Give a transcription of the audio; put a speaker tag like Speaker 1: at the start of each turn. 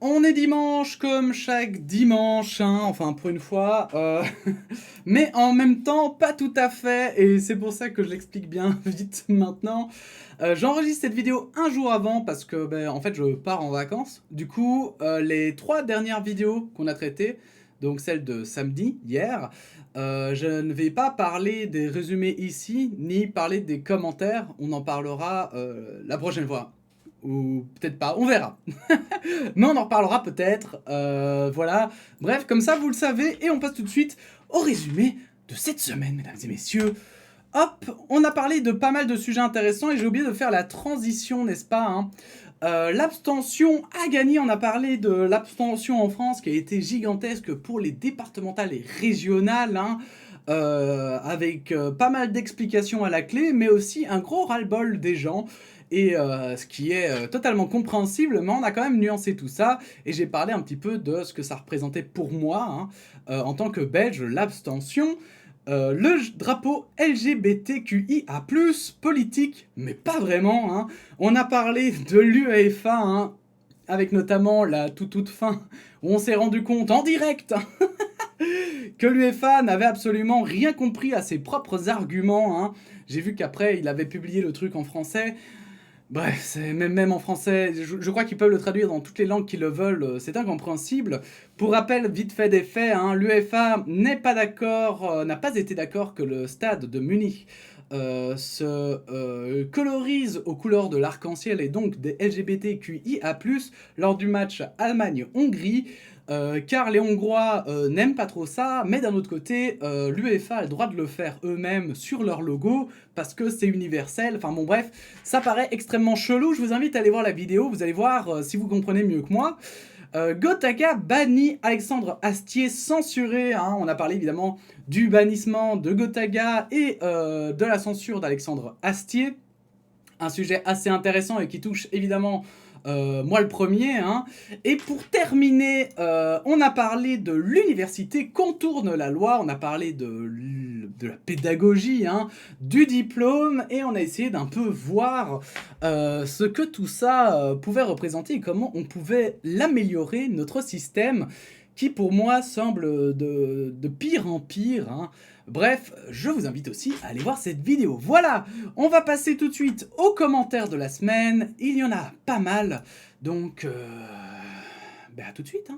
Speaker 1: On est dimanche comme chaque dimanche, hein, enfin pour une fois, mais en même temps pas tout à fait, et c'est pour ça que je l'explique bien vite maintenant. J'enregistre cette vidéo un jour avant parce que en fait je pars en vacances. Du coup, les 3 dernières vidéos qu'on a traitées, donc celle de samedi, hier, je ne vais pas parler des résumés ici, ni parler des commentaires, on en parlera la prochaine fois. Ou peut-être pas, on verra. Mais on en reparlera peut-être, voilà. Bref, comme ça vous le savez, et on passe tout de suite au résumé de cette semaine, mesdames et messieurs. Hop, on a parlé de pas mal de sujets intéressants et j'ai oublié de faire la transition, n'est-ce pas, hein. L'abstention a gagné, on a parlé de l'abstention en France qui a été gigantesque pour les départementales et régionales, hein, avec pas mal d'explications à la clé, mais aussi un gros ras-le-bol des gens, et ce qui est totalement compréhensible, mais on a quand même nuancé tout ça, et j'ai parlé un petit peu de ce que ça représentait pour moi, hein, en tant que Belge, l'abstention. Le drapeau LGBTQIA+, politique, mais pas vraiment, hein. On a parlé de l'UEFA, hein, avec notamment la toute fin, où on s'est rendu compte en direct que l'UEFA n'avait absolument rien compris à ses propres arguments, hein. J'ai vu qu'après, il avait publié le truc en français. Bref, c'est même en français, je crois qu'ils peuvent le traduire dans toutes les langues qu'ils le veulent, c'est incompréhensible. Pour rappel, vite fait des faits, hein, l'UEFA n'est pas d'accord, n'a pas été d'accord que le stade de Munich se colorise aux couleurs de l'arc-en-ciel et donc des LGBTQIA+, lors du match Allemagne-Hongrie, car les Hongrois n'aiment pas trop ça, mais d'un autre côté, l'UEFA a le droit de le faire eux-mêmes sur leur logo, parce que c'est universel, enfin bon bref, ça paraît extrêmement chelou, je vous invite à aller voir la vidéo, vous allez voir si vous comprenez mieux que moi. Gotaga banni, Alexandre Astier censuré, hein. On a parlé évidemment du bannissement de Gotaga et de la censure d'Alexandre Astier. Un sujet assez intéressant et qui touche évidemment moi le premier, hein. Et pour terminer, on a parlé de l'université contourne la loi, on a parlé de la pédagogie, hein, du diplôme, et on a essayé d'un peu voir ce que tout ça pouvait représenter et comment on pouvait l'améliorer, notre système, qui pour moi semble de pire en pire, hein. Bref, je vous invite aussi à aller voir cette vidéo. Voilà, on va passer tout de suite aux commentaires de la semaine. Il y en a pas mal, donc à tout de suite, hein.